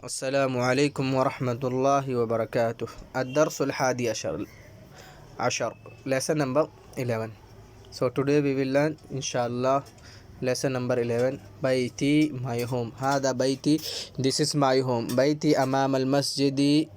السلام عليكم ورحمة الله وبركاته. الدرس الحادي عشر lesson number 11. So today we will learn inshallah lesson number 11. بيتي my home. هذا بيتي, this is my home. بيتي أمام المسجد,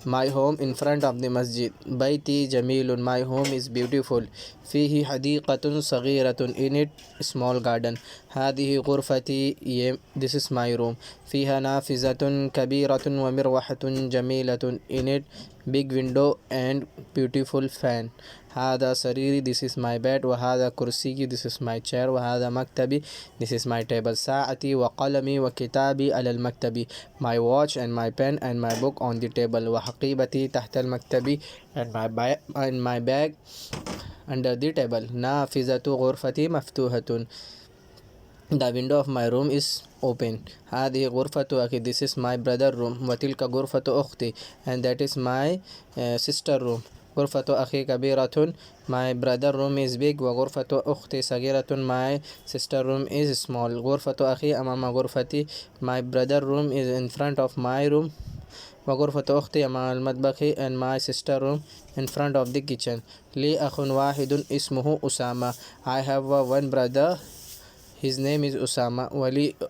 my home in front of the masjid. بيتي جميل, my home is beautiful. فيه حديقة صغيرة, in it small garden. هذه غرفتي, this is my room. فيها نافذة كبيرة ومروحة جميلة, in it big window and beautiful fan. هذا سريري, this is my bed. وهذا كرسيي, this is my chair. وهذا مكتبي, this is my table. ساعتي وقلمي وكتابي على المكتب. My watch and my pen and my book on the table. وحقيبتي تحت المكتب and my bag under the table. نافذة غرفتي مفتوحة. The window of my room is open. هذه غرفة أخي, this is my brother room. وتلك غرفة أختي, and that is my sister room. غرفة أخي كبيرة, my brother room is big. وغرفة أختي صغيرة, my sister room is small. غرفة أخي أمام غرفتي, my brother room is in front of my room. وغرفة أختي أمام المطبخ, and my sister room in front of the kitchen. لي أخ واحد اسمه أسامة. I have one brother, his name is Usama.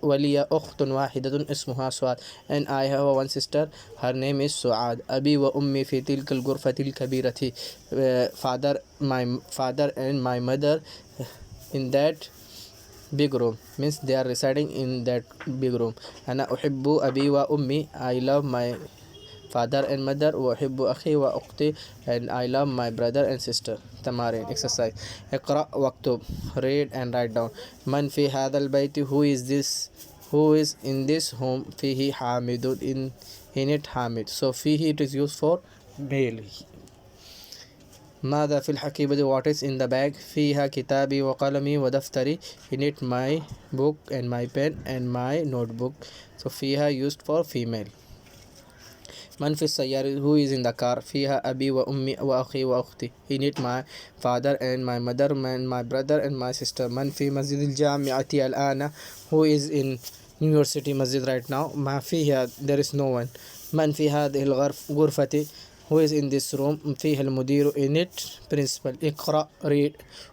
ولي أخت واحدة اسمها سعاد, and I have one sister, her name is سعاد. أبي وأمي في تلك الغرفة الكبيرة. My father and my mother in that big room, means they are residing in that big room. أنا أحب أبي وأمي, I love my father and mother. وأحب أخي وأختي, and I love my brother and sister. تمارين exercise. اقرأ واكتب, read and write down. من في هذا البيت, who is in this home. فيه حامد, in it حامد. So فيه it is used for male. ماذا في الحقيبة, what is in the bag. فيها كتابي وقلمي ودفتري, in it my book and my pen and my notebook. So فيها used for female. من في السيارة, who is in the car. فيها أبي وأمي وأخي وأختي, in it my father and my mother and my brother and my sister. من في مسجد الجامعة الآن, who is in university masjid right now. ما فيها, there is no one. من في هذه الغرفة, who is in this room. فيها المدير, in it principal. اقرأ, read.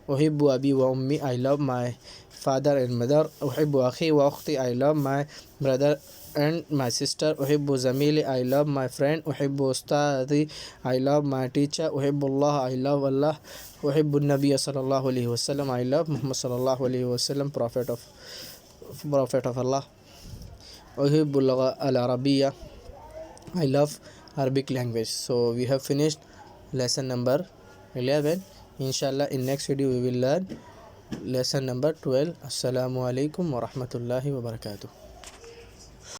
أحب أبي وأمي, I love my father and mother. أحب أخي وأختي, I love my brother and my sister. أحب زميلي, I love my friend. أحب أستاذي, I love my teacher. أحب الله, I love Allah. أحب النبي صلى الله عليه وسلم, I love Muhammad صلى الله عليه وسلم, prophet of Allah. أحب اللغة العربية, I love Arabic language. So we have finished lesson number 11. Inshallah in next video we will learn lesson number 12. Assalamu alaikum wa rahmatullahi wa barakatuh.